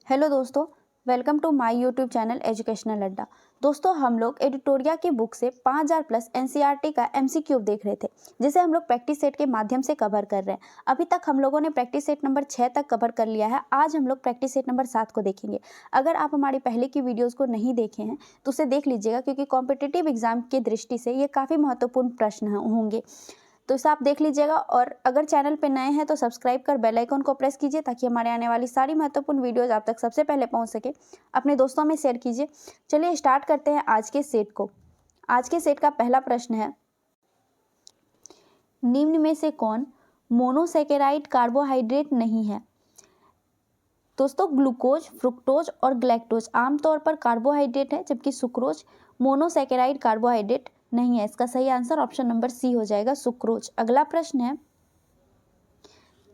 Hello दोस्तों, welcome to my YouTube channel educational Adda. दोस्तों, हम लोग एडिटोरिया की बुक से 5000 प्लस एनसीईआरटी का एमसीक्यू देख रहे थे, जिसे हम लोग प्रैक्टिस सेट के माध्यम से कवर कर रहे हैं। अभी तक हम लोगों ने प्रैक्टिस सेट नंबर 6 तक कवर कर लिया है। आज हम लोग प्रैक्टिस सेट नंबर 7 को देखेंगे। अगर आप हमारी पहले की वीडियोज़ को नहीं देखे हैं तो उसे देख लीजिएगा, क्योंकि कॉम्पिटिटिव एग्जाम की दृष्टि से ये काफ़ी महत्वपूर्ण प्रश्न होंगे। तो इसे आप देख लीजिएगा, और अगर चैनल पे नए हैं तो सब्सक्राइब कर बेल आइकन को प्रेस कीजिए, ताकि हमारे आने वाली सारी महत्वपूर्ण वीडियोज़ आप तक सबसे पहले पहुंच सके। अपने दोस्तों में शेयर कीजिए। चलिए स्टार्ट करते हैं आज के सेट को। आज के सेट का पहला प्रश्न है, निम्न में से कौन मोनोसैकेराइड कार्बोहाइड्रेट नहीं है? दोस्तों, ग्लूकोज, फ्रुक्टोज और ग्लैक्टोज आमतौर पर कार्बोहाइड्रेट है, जबकि सुक्रोज मोनोसैकेराइड कार्बोहाइड्रेट नहीं है। इसका सही आंसर ऑप्शन नंबर सी हो जाएगा, सुक्रोज। अगला प्रश्न है,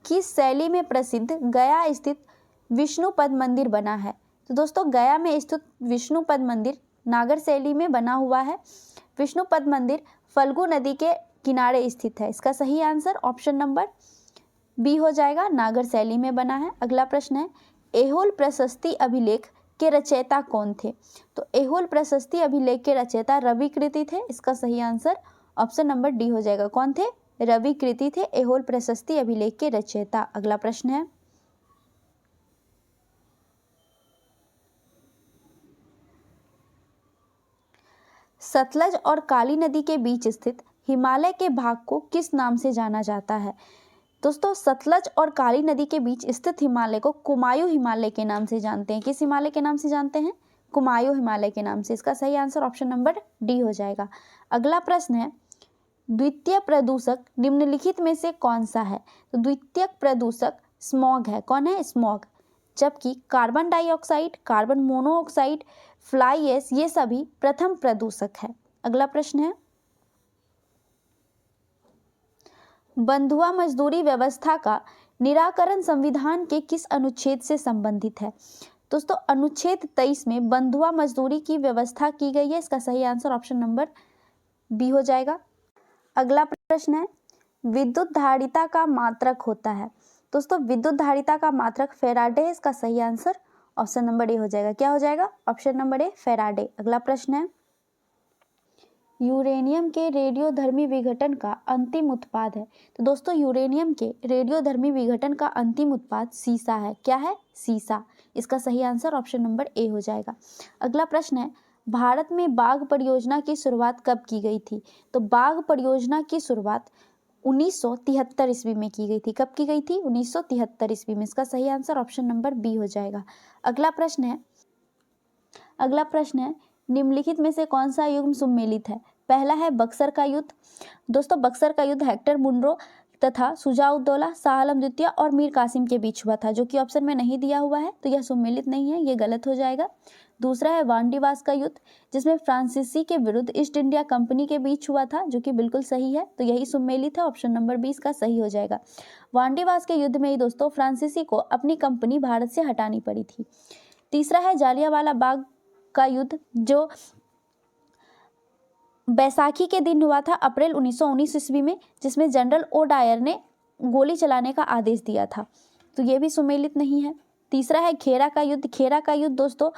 किस शैली में प्रसिद्ध गया स्थित विष्णुपद मंदिर बना है? तो दोस्तों, गया में स्थित विष्णुपद मंदिर नागर शैली में बना हुआ है। विष्णुपद मंदिर फल्गु नदी के किनारे स्थित है। इसका सही आंसर ऑप्शन नंबर बी हो जाएगा, नागर शैली में बना है। अगला प्रश्न है, ऐहोल प्रशस्ति अभिलेख के रचयिता कौन थे? तो ऐहोल प्रशस्ति अभिलेख के रचयिता रवि कृति थे। इसका सही आंसर ऑप्शन नंबर डी हो जाएगा। कौन थे? रवि कृति थे ऐहोल प्रशस्ति अभिलेख के रचयिता। अगला प्रश्न है, सतलज और काली नदी के बीच स्थित हिमालय के भाग को किस नाम से जाना जाता है? दोस्तों, सतलज और काली नदी के बीच स्थित हिमालय को कुमायूं हिमालय के नाम से जानते हैं। किस हिमालय के नाम से जानते हैं? कुमायूं हिमालय के नाम से। इसका सही आंसर ऑप्शन नंबर डी हो जाएगा। अगला प्रश्न है, द्वितीय प्रदूषक निम्नलिखित में से कौन सा है? तो द्वितीय प्रदूषक स्मॉग है। कौन है? स्मॉग। जबकि carbon dioxide, carbon monoxide, fly ash, ये सभी प्रथम प्रदूषक है। अगला प्रश्न है, बंधुआ मजदूरी व्यवस्था का निराकरण संविधान के किस अनुच्छेद से संबंधित है? दोस्तों, अनुच्छेद 23 में बंधुआ मजदूरी की व्यवस्था की गई है। इसका सही आंसर ऑप्शन नंबर बी हो जाएगा। अगला प्रश्न है, विद्युत धारिता का मात्रक होता है? दोस्तों, विद्युत धारिता का मात्रक फैराडे है। इसका सही आंसर ऑप्शन नंबर ए हो जाएगा। क्या हो जाएगा? Option number A, Faraday. अगला प्रश्न है, यूरेनियम के रेडियोधर्मी विघटन का अंतिम उत्पाद है? तो दोस्तों, यूरेनियम के रेडियोधर्मी विघटन का अंतिम उत्पाद सीसा है। क्या है? सीसा। इसका सही आंसर ऑप्शन नंबर ए हो जाएगा। अगला प्रश्न है, भारत में बाघ परियोजना की शुरुआत कब की गई थी? तो बाघ परियोजना की शुरुआत 1973 ईस्वी में की गई थी। कब की गई थी? 1973 ईस्वी में। इसका सही आंसर ऑप्शन नंबर बी हो जाएगा। अगला प्रश्न है, निम्नलिखित में से कौन सा युग्म सुमेलित है? पहला है बक्सर का युद्ध। दोस्तों, बक्सर का युद्ध हेक्टर मुनरो तथा शुजाउद्दौला, शाह आलम द्वितीय और मीर कासिम के बीच हुआ था, जो कि ऑप्शन में नहीं दिया हुआ है, तो यह सुमेलित नहीं है, ये गलत हो जाएगा। दूसरा है वांडीवास का युद्ध, जिसमें फ्रांसीसी के विरुद्ध ईस्ट इंडिया कंपनी के बीच हुआ था, जो कि बिल्कुल सही है, तो यही सुमेलित है। ऑप्शन नंबर 20 का सही हो जाएगा। वांडीवास के युद्ध में ही दोस्तों फ्रांसीसी को अपनी कंपनी भारत से हटानी पड़ी थी। तीसरा है जालियांवाला बाग का युद्ध, जो बैसाखी के दिन हुआ था, अप्रैल 1919 ईस्वी में, जिसमें जनरल ओ डायर ने गोली चलाने का आदेश दिया था, तो ये भी सुमेलित नहीं है। तीसरा है खेरा का युद्ध। खेरा का युद्ध दोस्तों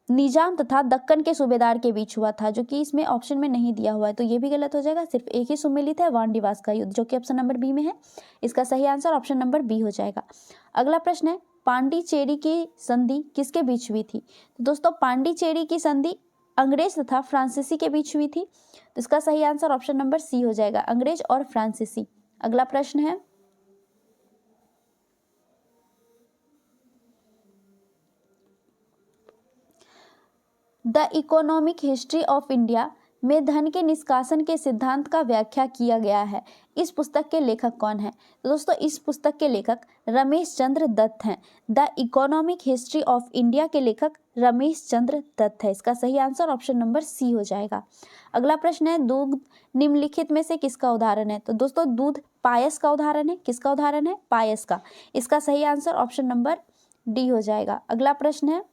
निजाम तथा दक्कन के सूबेदार के बीच हुआ था, जो कि इसमें ऑप्शन में नहीं दिया हुआ है, तो ये भी गलत हो जाएगा। सिर्फ एक ही सुमेलित है, वांडीवास का युद्ध, जो कि ऑप्शन नंबर बी में है। इसका सही आंसर ऑप्शन नंबर बी हो जाएगा। अगला प्रश्न है, पांडिचेरी की संधि किसके बीच हुई थी? तो दोस्तों, पांडिचेरी की संधि अंग्रेज तथा फ्रांसीसी के बीच हुई थी, तो इसका सही आंसर ऑप्शन नंबर सी हो जाएगा, अंग्रेज और फ्रांसीसी। अगला प्रश्न है, the economic history of India में धन के निष्कासन के सिद्धांत का व्याख्या किया गया है। इस पुस्तक के लेखक कौन है? तो दोस्तों, इस पुस्तक के लेखक रमेश चंद्र दत्त हैं। The economic history of India के लेखक रमेश चंद्र दत्त है। इसका सही आंसर ऑप्शन नंबर सी हो जाएगा। अगला प्रश्न है, दूध निम्नलिखित में से किसका उदाहरण है? तो दोस्तों, दूध पायस का उदाहरण है। किसका उदाहरण है? पायस का। इसका सही आंसर ऑप्शन नंबर डी हो जाएगा। अगला प्रश्न है,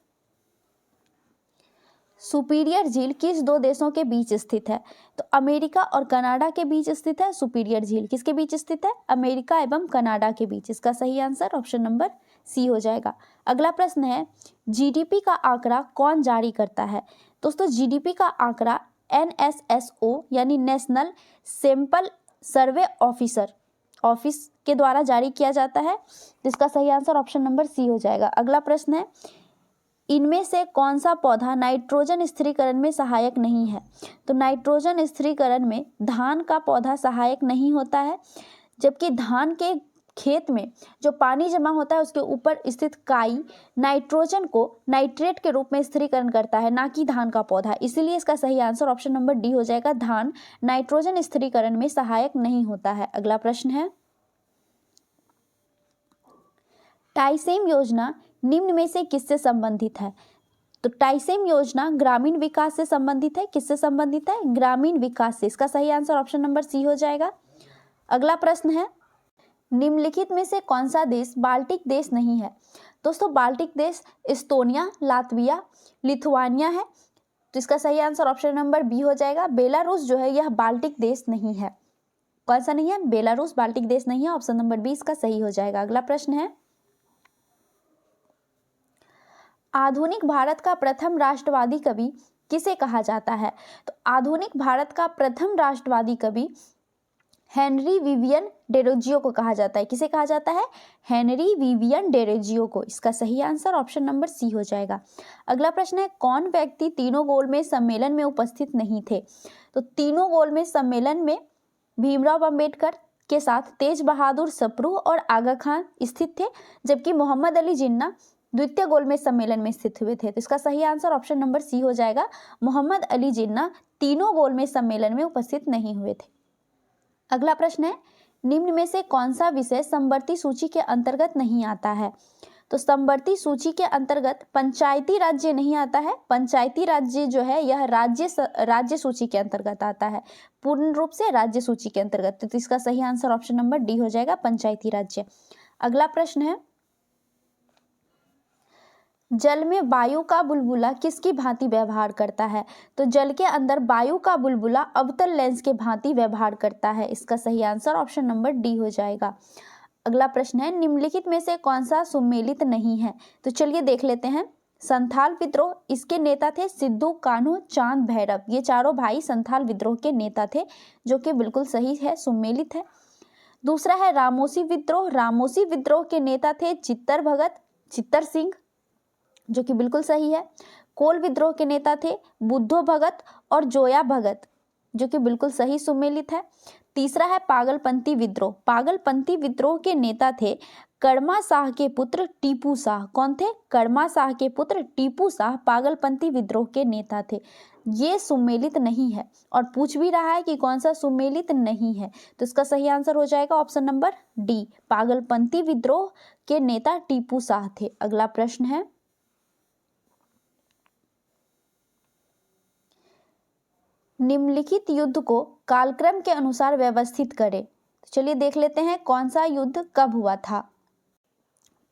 सुपीरियर झील किस दो देशों के बीच स्थित है? तो अमेरिका और कनाडा के बीच स्थित है सुपीरियर झील। किसके बीच स्थित है? अमेरिका एवं कनाडा के बीच। इसका सही आंसर ऑप्शन नंबर सी हो जाएगा। अगला प्रश्न है जीडीपी का आंकड़ा कौन जारी करता है? दोस्तों जीडीपी का आंकड़ा NSSO यानी नेशनल सैंपल सर्वे ऑफिस के द्वारा जारी किया जाता है, जिसका सही आंसर ऑप्शन नंबर सी हो जाएगा। अगला प्रश्न है इनमें से कौन सा पौधा नाइट्रोजन स्थिरीकरण में सहायक नहीं है? तो नाइट्रोजन स्थिरीकरण में धान का पौधा सहायक नहीं होता है, जबकि धान के खेत में जो पानी जमा होता है उसके ऊपर स्थित काई नाइट्रोजन को नाइट्रेट के रूप में स्थिरीकरण करता है, ना कि धान का पौधा। इसीलिए इसका सही आंसर ऑप्शन नंबर डी हो जाएगा, धान नाइट्रोजन स्थिरीकरण में सहायक नहीं होता है। अगला प्रश्न है टाइसेम योजना निम्न में से किससे संबंधित है? तो टाइसेम योजना ग्रामीण विकास से संबंधित है। किससे संबंधित है? ग्रामीण विकास से। इसका सही आंसर ऑप्शन नंबर सी हो जाएगा। अगला प्रश्न है निम्नलिखित में से कौन सा देश बाल्टिक देश नहीं है? दोस्तों बाल्टिक देश एस्तोनिया, लातविया, लिथुआनिया है, तो इसका सही आंसर ऑप्शन नंबर बी हो जाएगा। बेलारूस जो है यह बाल्टिक देश नहीं है। कौन सा नहीं है? बेलारूस बाल्टिक देश नहीं है। ऑप्शन नंबर बी इसका सही हो जाएगा। अगला प्रश्न है आधुनिक भारत का प्रथम राष्ट्रवादी कवि किसे कहा जाता है? तो आधुनिक भारत का प्रथम राष्ट्रवादी कवि हेनरी विवियन डेरोजियो को कहा जाता है। किसे कहा जाता है? हेनरी विवियन डेरोजियो को। इसका सही आंसर ऑप्शन नंबर सी हो जाएगा। अगला प्रश्न है कौन व्यक्ति तीनों गोलमेज सम्मेलन में उपस्थित नहीं थे? तो तीनों गोलमेज सम्मेलन में भीमराव अंबेडकर के साथ तेज बहादुर सप्रू और आगा खान स्थित थे, जबकि मोहम्मद अली जिन्ना द्वितीय गोलमेज सम्मेलन में स्थित हुए थे। तो इसका सही आंसर ऑप्शन नंबर सी हो जाएगा। मोहम्मद अली जिन्ना तीनों गोलमेज सम्मेलन में उपस्थित नहीं हुए थे। अगला प्रश्न है निम्न में से कौन सा विषय समवर्ती सूची के अंतर्गत नहीं आता है? तो समवर्ती सूची के अंतर्गत पंचायती राज्य नहीं आता है। पंचायती राज्य जो है यह राज्य सूची के अंतर्गत आता है, पूर्ण रूप से राज्य सूची के अंतर्गत। तो इसका सही आंसर ऑप्शन नंबर डी हो जाएगा, पंचायती राज्य। अगला प्रश्न है जल में वायु का बुलबुला किसकी भांति व्यवहार करता है? तो जल के अंदर वायु का बुलबुला अवतल लेंस के भांति व्यवहार करता है। इसका सही आंसर ऑप्शन नंबर डी हो जाएगा। अगला प्रश्न है निम्नलिखित में से कौन सा सुमेलित नहीं है? तो चलिए देख लेते हैं। संथाल विद्रोह, इसके नेता थे सिद्धू कान्हू चांद भैरव। ये चारों भाई संथाल विद्रोह के नेता थे, जो कि बिल्कुल सही है, सुमेलित है। दूसरा है रामोसी विद्रोह। रामोसी विद्रोह के नेता थे चित्तर सिंह, जो कि बिल्कुल सही है। कोल विद्रोह के नेता थे बुद्धो भगत और जोया भगत, जो कि बिल्कुल सही, सुमेलित है। तीसरा है पागलपंथी विद्रोह। पागलपंथी विद्रोह के नेता थे कड़मा शाह के पुत्र टीपू शाह। कौन थे? कड़मा शाह के पुत्र टीपू शाह पागलपंथी विद्रोह के नेता थे। ये सुमेलित नहीं है, और पूछ भी रहा है कि कौन सा सुमेलित नहीं है, तो इसका सही आंसर हो जाएगा ऑप्शन नंबर डी, पागलपंथी विद्रोह के नेता टीपू शाह थे। अगला प्रश्न है निम्नलिखित युद्ध को कालक्रम के अनुसार व्यवस्थित करें। तो चलिए देख लेते हैं कौन सा युद्ध कब हुआ था।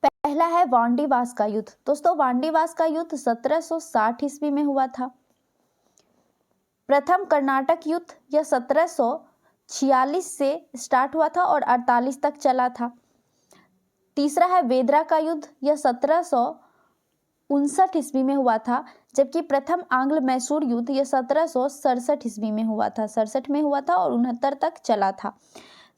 पहला है वांडीवास का युद्ध। दोस्तों वांडीवास का युद्ध 1760 ईस्वी में हुआ था। प्रथम कर्नाटक युद्ध यह 1746 से स्टार्ट हुआ था और 48 तक चला था। तीसरा है वेदरा का युद्ध, यह 1759 ईस्वी में हुआ था, जबकि प्रथम आंग्ल मैसूर युद्ध यह 1767 ईस्वी में हुआ था, 67 में हुआ था और 69 तक चला था।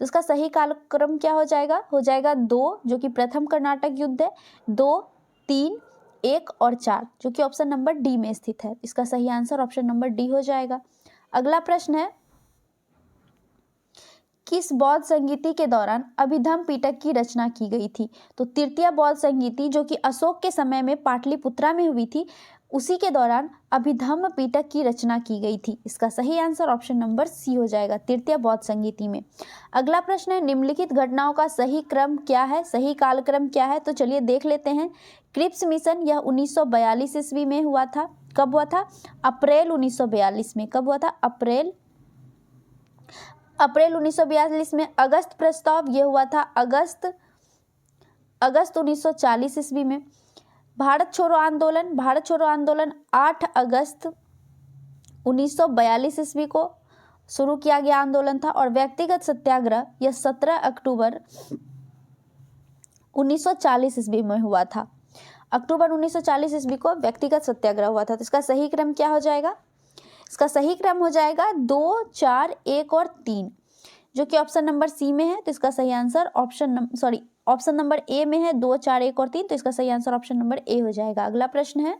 तो इसका सही कालक्रम क्या हो जाएगा? हो जाएगा 2, जो कि प्रथम कर्नाटक युद्ध है, 2, 3, 1 और 4, जो कि ऑप्शन नंबर डी में स्थित है। इसका सही आंसर ऑप्शन नंबर डी हो जाएगा। अगला प्रश्न है किस बौद्ध संगीति के दौरान अभिधम्म पिटक की रचना की गई थी? तो तृतीय बौद्ध संगीति, जो कि अशोक के समय में पाटलिपुत्रा में हुई थी, उसी के दौरान अभिधम्म पिटक की रचना की गई थी। इसका सही आंसर ऑप्शन नंबर सी हो जाएगा, तृतीय बौद्ध संगीति में। अगला प्रश्न है निम्नलिखित घटनाओं का सही क्रम क्या है, सही कालक्रम क्या है? तो चलिए देख लेते हैं। क्रिप्स मिशन यह 1942 ईस्वी में हुआ था। कब हुआ था? अप्रैल 1942 में। कब हुआ था? अप्रैल 1942 में। अगस्त प्रस्ताव यह हुआ था अगस्त 1940 ईस्वी में। भारत छोड़ो आंदोलन 8 अगस्त 1942 ईस्वी को शुरू किया गया आंदोलन था, और व्यक्तिगत सत्याग्रह यह 17 अक्टूबर 1940 ईस्वी में हुआ था। अक्टूबर 1940 ईस्वी को व्यक्तिगत सत्याग्रह हुआ था। तो इसका सही क्रम क्या हो जाएगा? इसका सही क्रम हो जाएगा 2, 4, 1 और 3, जो कि ऑप्शन नंबर सी में है। तो इसका सही आंसर ऑप्शन नंबर ए में है 2, 4, 1 और 3। तो इसका सही आंसर ऑप्शन नंबर ए हो जाएगा। अगला प्रश्न है,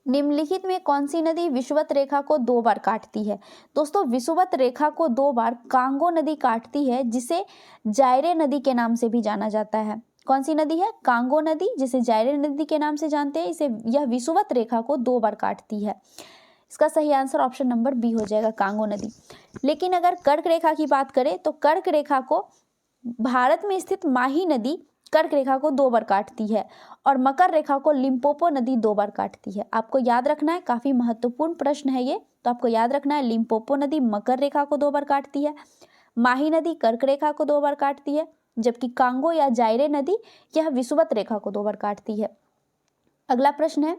निम्नलिखित में कौन सी नदी विषुवत रेखा को 2 बार काटती है? दोस्तों, विषुवत रेखा को 2 बार कांगो नदी काटती है, जिसे जायरे नदी के नाम से भी जाना जाता है। कौन सी नदी है? कांगो नदी, जिसे जायरे नदी के नाम से जानते हैं। यह विषुवत रेखा को 2 बार काटती है। इसका सही आंसर ऑप्शन नंबर बी हो जाएगा, कांगो नदी। लेकिन अगर कर्क रेखा की बात करें तो कर्क रेखा को भारत में स्थित माही नदी कर्क रेखा को 2 बार काटती है, और मकर रेखा को लिम्पोपो नदी 2 बार काटती है। आपको याद रखना है, काफी महत्वपूर्ण प्रश्न है ये, तो आपको याद रखना है, लिम्पोपो नदी मकर रेखा को 2 बार काटती है, माही नदी कर्क रेखा को 2 बार काटती है, जबकि कांगो या जायरे नदी यह विषुवत रेखा को 2 बार काटती है। अगला प्रश्न है,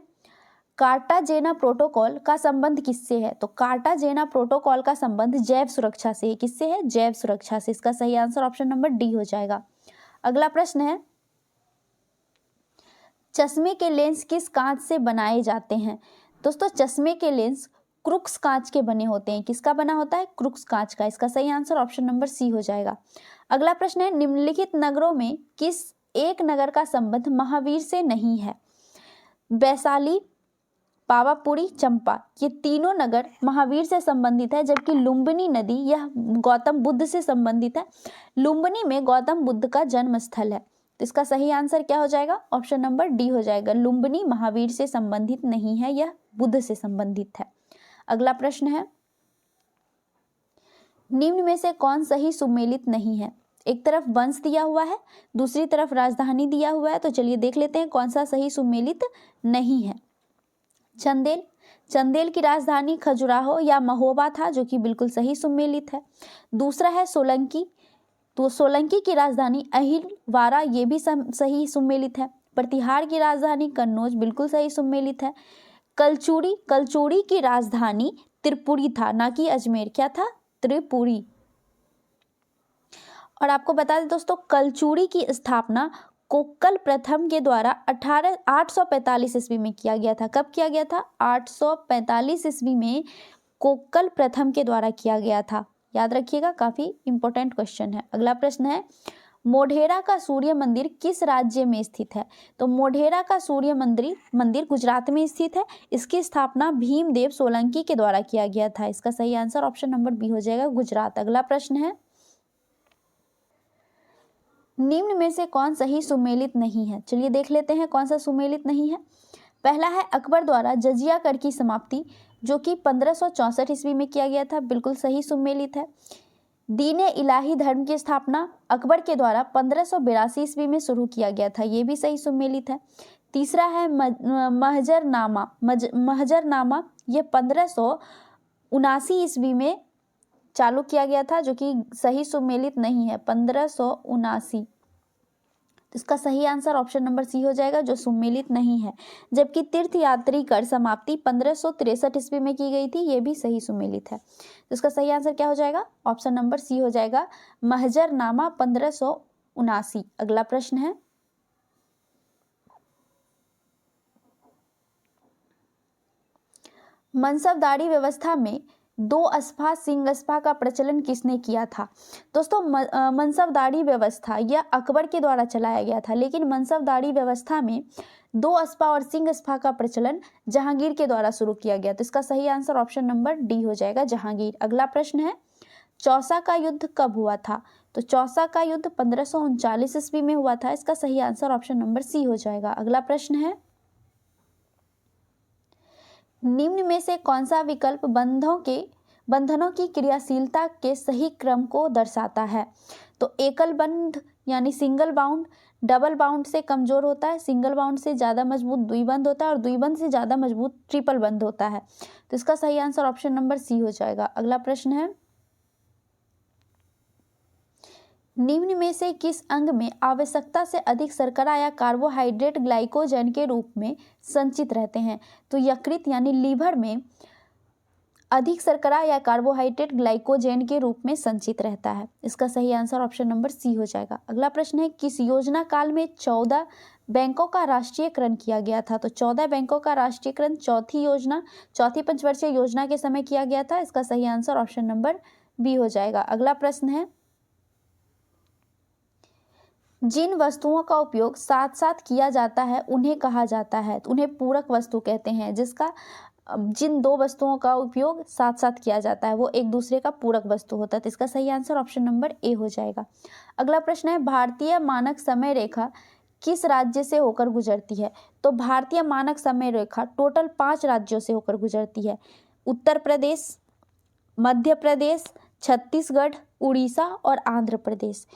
कार्टाजेना प्रोटोकॉल का संबंध किससे है? तो कार्टाजेना प्रोटोकॉल का संबंध जैव सुरक्षा से है। किससे है? जैव सुरक्षा से। इसका सही आंसर ऑप्शन नंबर डी हो जाएगा। अगला प्रश्न है, चश्मे के लेंस किस कांच से बनाए जाते हैं? दोस्तों, चश्मे के लेंस क्रुक्स कांच के बने होते हैं। किसका बना होता है? क्रुक्स कांच का। इसका सही आंसर ऑप्शन नंबर सी हो जाएगा। अगला प्रश्न है, निम्नलिखित नगरों में किस एक नगर का संबंध महावीर से नहीं है? वैशाली, पावापुरी, चंपा, ये तीनों नगर महावीर से संबंधित है, जबकि लुम्बिनी नदी यह गौतम बुद्ध से संबंधित है। लुम्बिनी में गौतम बुद्ध का जन्म स्थल है। तो इसका सही आंसर क्या हो जाएगा? ऑप्शन नंबर डी हो जाएगा। लुम्बिनी महावीर से संबंधित नहीं है, यह बुद्ध से संबंधित है। अगला प्रश्न है, निम्न में से कौन सही सुमेलित नहीं है? एक तरफ वंश दिया हुआ है, दूसरी तरफ राजधानी दिया हुआ है। तो चलिए देख लेते हैं कौन सा सही सुमेलित नहीं है। चंदेल की राजधानी खजुराहो या महोबा था, जो कि बिल्कुल सही सुमेलित है। दूसरा है सोलंकी, तो सोलंकी की राजधानी अहिलवारा, ये भी सही सुमेलित है। प्रतिहार की राजधानी कन्नौज, बिल्कुल सही सुमेलित है। कलचूड़ी की राजधानी त्रिपुरी था, ना कि अजमेर। क्या था? त्रिपुरी। और आपको बता दें दोस्तों, कलचूड़ी की स्थापना कोक्कल प्रथम के द्वारा 845 ईस्वी में किया गया था। कब किया गया था? 845 ईस्वी में कोक्कल प्रथम के द्वारा किया गया था। याद रखिएगा, काफी इंपॉर्टेंट क्वेश्चन है। अगला प्रश्न है, मोढेरा का सूर्य मंदिर किस राज्य में स्थित है? तो मोढेरा का सूर्य मंदिर गुजरात में स्थित है। इसकी स्थापना भीमदेव सोलंकी के द्वारा किया गया था। इसका सही आंसर ऑप्शन नंबर बी हो जाएगा, गुजरात। अगला प्रश्न है, निम्न में से कौन सही सुमेलित नहीं है? चलिए देख लेते हैं कौन सा सुमेलित नहीं है। पहला है, अकबर द्वारा जजिया कर की समाप्ति, जो कि 1564 ईस्वी में किया गया था, बिल्कुल सही सुमेलित है। दीन इलाही धर्म की स्थापना अकबर के द्वारा 1582 ईस्वी में शुरू किया गया था, ये भी सही सुमेलित है। तीसरा है महजरनामा, ये 1579 ईस्वी में चालू किया गया था, जो कि सही सुमेलित नहीं है, 1579। इसका सही आंसर ऑप्शन नंबर सी हो जाएगा, जो सुमेलित नहीं है। जबकि तीर्थयात्री कर समाप्ति 1563 ईस्वी में की गई थी, ये भी सही सुमेलित है। तो इसका सही आंसर क्या हो जाएगा? ऑप्शन नंबर सी हो जाएगा, महजरनामा 1579। अगला प्रश्न है, मनसबदारी व्यवस्था में 2 अस्पा सिंह अस्पा का प्रचलन किसने किया था? दोस्तों, मनसबदारी व्यवस्था यह अकबर के द्वारा चलाया गया था, लेकिन मनसबदारी व्यवस्था में 2 अस्पा और सिंह अस्पा का प्रचलन जहांगीर के द्वारा शुरू किया गया। तो इसका सही आंसर ऑप्शन नंबर डी हो जाएगा, जहांगीर। अगला प्रश्न है, चौसा का युद्ध कब हुआ था? तो चौसा का युद्ध 1539 ईस्वी में हुआ था। इसका सही आंसर ऑप्शन नंबर सी हो जाएगा। अगला प्रश्न है, निम्न में से कौन सा विकल्प बंधनों की क्रियाशीलता के सही क्रम को दर्शाता है? तो एकल बंध यानी सिंगल बाउंड डबल बाउंड से कमजोर होता है, सिंगल बाउंड से ज्यादा मजबूत द्विबंध होता है, और द्विबंध से ज्यादा मजबूत ट्रिपल बंध होता है। तो इसका सही आंसर ऑप्शन नंबर सी हो जाएगा। अगला प्रश्न है, निम्न में से किस अंग में आवश्यकता से अधिक शर्करा या कार्बोहाइड्रेट ग्लाइकोजन के रूप में संचित रहते हैं? तो यकृत यानी लीवर में अधिक शर्करा या कार्बोहाइड्रेट ग्लाइकोजेन के रूप में संचित रहता है। इसका सही आंसर ऑप्शन नंबर सी हो जाएगा। अगला प्रश्न है, किस योजना काल में 14 बैंकों का राष्ट्रीयकरण किया गया था? तो 14 बैंकों का राष्ट्रीयकरण चौथी पंचवर्षीय योजना के समय किया गया था। इसका सही आंसर ऑप्शन नंबर बी हो जाएगा। अगला प्रश्न है, जिन वस्तुओं का उपयोग साथ साथ किया जाता है उन्हें कहा जाता है, तो उन्हें पूरक वस्तु कहते हैं। जिन दो वस्तुओं का उपयोग साथ साथ किया जाता है वो एक दूसरे का पूरक वस्तु होता है। तो इसका सही आंसर ऑप्शन नंबर ए हो जाएगा। अगला प्रश्न है, भारतीय मानक समय रेखा किस राज्य से होकर गुजरती है? तो भारतीय मानक समय रेखा टोटल 5 राज्यों से होकर गुजरती है। उत्तर प्रदेश, मध्य प्रदेश, छत्तीसगढ़, उड़ीसा और आंध्र प्रदेश।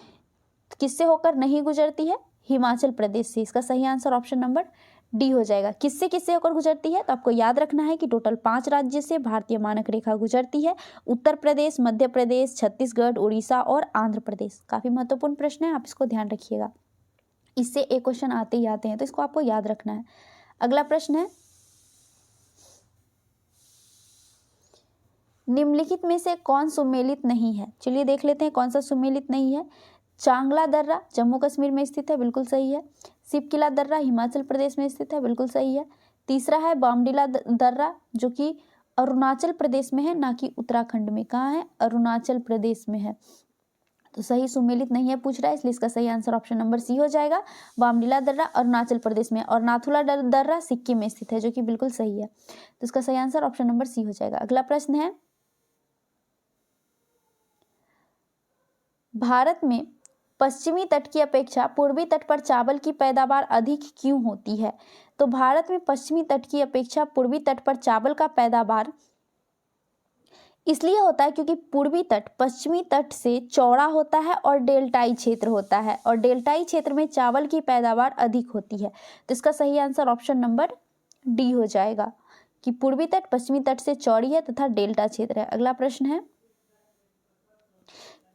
किससे होकर नहीं गुजरती है? हिमाचल प्रदेश से। इसका सही आंसर ऑप्शन नंबर डी हो जाएगा। किससे किससे होकर गुजरती है? तो आपको याद रखना है कि टोटल 5 राज्य से भारतीय मानक रेखा गुजरती है। उत्तर प्रदेश, मध्य प्रदेश, छत्तीसगढ़, उड़ीसा और आंध्र प्रदेश। काफी महत्वपूर्ण प्रश्न है, आप इसको ध्यान रखिएगा। इससे एक क्वेश्चन आते ही आते हैं, तो इसको आपको याद रखना है। अगला प्रश्न है, निम्नलिखित में से कौन सुमेलित नहीं है? चलिए देख लेते हैं कौन सा सुमेलित नहीं है। चांगला दर्रा जम्मू कश्मीर में स्थित है, बिल्कुल सही है। सिपकिला दर्रा हिमाचल प्रदेश में स्थित है, बिल्कुल सही है। तीसरा है बॉमडिला दर्रा जो कि अरुणाचल प्रदेश में है, ना कि उत्तराखंड में। कहाँ है? अरुणाचल प्रदेश में है। तो सही सुमेलित नहीं है पूछ रहा है, इसलिए इसका सही आंसर ऑप्शन नंबर सी हो जाएगा। बॉमडिला दर्रा अरुणाचल प्रदेश में और नाथुला दर्रा सिक्किम में स्थित है, जो कि बिल्कुल सही है। तो इसका सही आंसर ऑप्शन नंबर सी हो जाएगा। अगला प्रश्न है, भारत में पश्चिमी तट की अपेक्षा पूर्वी तट पर चावल की पैदावार अधिक क्यों होती है? तो भारत में पश्चिमी तट की अपेक्षा पूर्वी तट पर चावल का पैदावार इसलिए होता है क्योंकि पूर्वी तट पश्चिमी तट से चौड़ा होता है और डेल्टाई क्षेत्र होता है, और डेल्टाई क्षेत्र में चावल की पैदावार अधिक होती है। तो इसका सही आंसर ऑप्शन नंबर डी हो जाएगा कि पूर्वी तट पश्चिमी तट से चौड़ी है तथा डेल्टा क्षेत्र है। अगला प्रश्न है,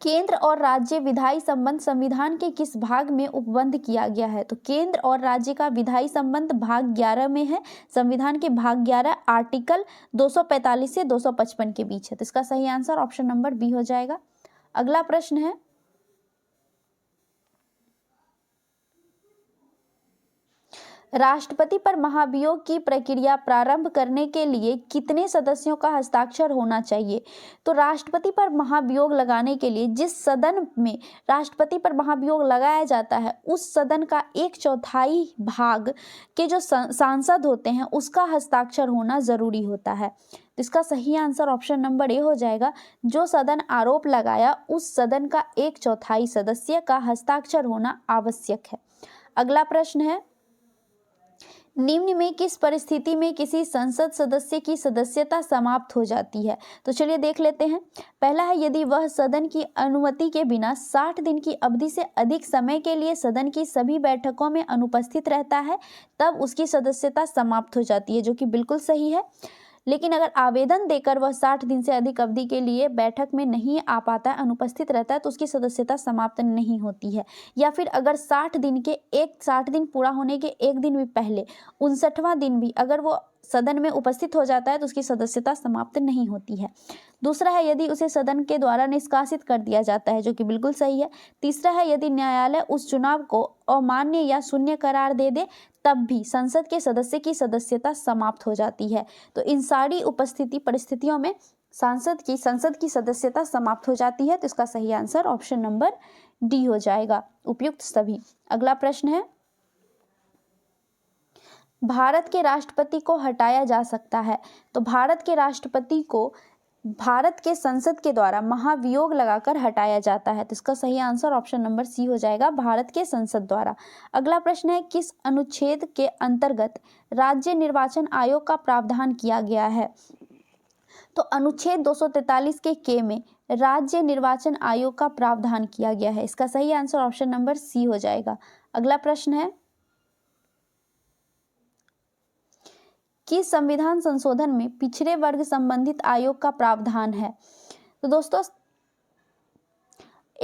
केंद्र और राज्य विधायी संबंध संविधान के किस भाग में उपबंध किया गया है? तो केंद्र और राज्य का विधायी संबंध भाग 11 में है। संविधान के भाग 11 आर्टिकल 245 से 255 के बीच है। तो इसका सही आंसर ऑप्शन नंबर बी हो जाएगा। अगला प्रश्न है, राष्ट्रपति पर महाभियोग की प्रक्रिया प्रारंभ करने के लिए कितने सदस्यों का हस्ताक्षर होना चाहिए? तो राष्ट्रपति पर महाभियोग लगाने के लिए जिस सदन में राष्ट्रपति पर महाभियोग लगाया जाता है उस सदन का 1/4 भाग के जो सांसद होते हैं उसका हस्ताक्षर होना जरूरी होता है। तो इसका सही आंसर ऑप्शन नंबर ए हो जाएगा। जो सदन आरोप लगाया उस सदन का 1/4 सदस्य का हस्ताक्षर होना आवश्यक है। अगला प्रश्न है, निम्न में किस परिस्थिति में किसी संसद सदस्य की सदस्यता समाप्त हो जाती है? तो चलिए देख लेते हैं। पहला है, यदि वह सदन की अनुमति के बिना 60 दिन की अवधि से अधिक समय के लिए सदन की सभी बैठकों में अनुपस्थित रहता है, तब उसकी सदस्यता समाप्त हो जाती है, जो कि बिल्कुल सही है। लेकिन अगर आवेदन देकर वह 60 दिन से अधिक अवधि के लिए बैठक में नहीं आ पाता है, अनुपस्थित रहता है, तो उसकी सदस्यता समाप्त नहीं होती है। या फिर अगर 60 दिन पूरा होने के एक दिन भी पहले 59वां दिन भी अगर वो सदन में उपस्थित हो जाता है तो उसकी सदस्यता समाप्त नहीं होती है। दूसरा है, यदि उसे सदन के द्वारा निष्कासित कर दिया जाता है, जो कि बिल्कुल सही है। तीसरा है, यदि न्यायालय उस चुनाव को अमान्य या शून्य करार दे दे तब भी संसद के सदस्य की सदस्यता समाप्त हो जाती है। तो इन सारी परिस्थितियों में संसद की सदस्यता समाप्त हो जाती है। तो इसका सही आंसर ऑप्शन नंबर डी हो जाएगा, उपयुक्त सभी। अगला प्रश्न है, भारत के राष्ट्रपति को हटाया जा सकता है। तो भारत के राष्ट्रपति को भारत के संसद के द्वारा महाभियोग लगाकर हटाया जाता है। तो इसका सही आंसर ऑप्शन नंबर सी हो जाएगा, भारत के संसद द्वारा। अगला प्रश्न है, किस अनुच्छेद के अंतर्गत राज्य निर्वाचन आयोग का प्रावधान किया गया है? तो अनुच्छेद 243 के में राज्य निर्वाचन आयोग का प्रावधान किया गया है। इसका सही आंसर ऑप्शन नंबर सी हो जाएगा। अगला प्रश्न है, कि संविधान संशोधन में पिछड़े वर्ग संबंधित आयोग का प्रावधान है? तो दोस्तों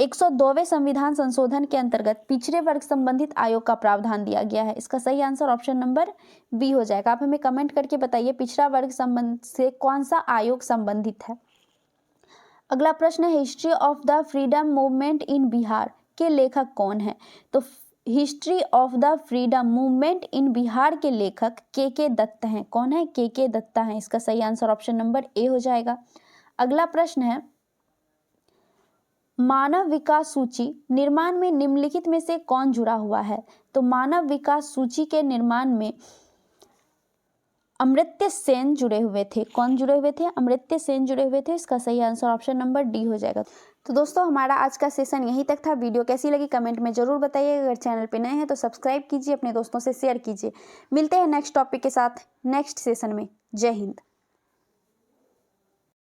102वें संविधान संशोधन के अंतर्गत पिछड़े वर्ग संबंधित आयोग का प्रावधान दिया गया है। इसका सही आंसर ऑप्शन नंबर बी हो जाएगा। आप हमें कमेंट करके बताइए पिछड़ा वर्ग संबंध से कौन सा आयोग संबंधित है। अगला प्रश्न है, history of the freedom movement in Bihar के लेखक कौन है? तो history of the freedom movement in Bihar के लेखक के दत्त हैं। कौन है? के दत्ता हैं। इसका सही आंसर ऑप्शन नंबर ए हो जाएगा। अगला प्रश्न है, मानव विकास सूची निर्माण में निम्नलिखित में से कौन जुड़ा हुआ है? तो मानव विकास सूची के निर्माण में अमर्त्य सेन जुड़े हुए थे। कौन जुड़े हुए थे? अमर्त्य सेन जुड़े हुए थे। इसका सही आंसर ऑप्शन नंबर डी हो जाएगा। तो दोस्तों हमारा आज का सेशन यहीं तक था। वीडियो कैसी लगी कमेंट में जरूर बताइए। अगर चैनल पे नए हैं तो सब्सक्राइब कीजिए, अपने दोस्तों से शेयर कीजिए। मिलते हैं नेक्स्ट टॉपिक के साथ नेक्स्ट सेशन में। जय हिंद।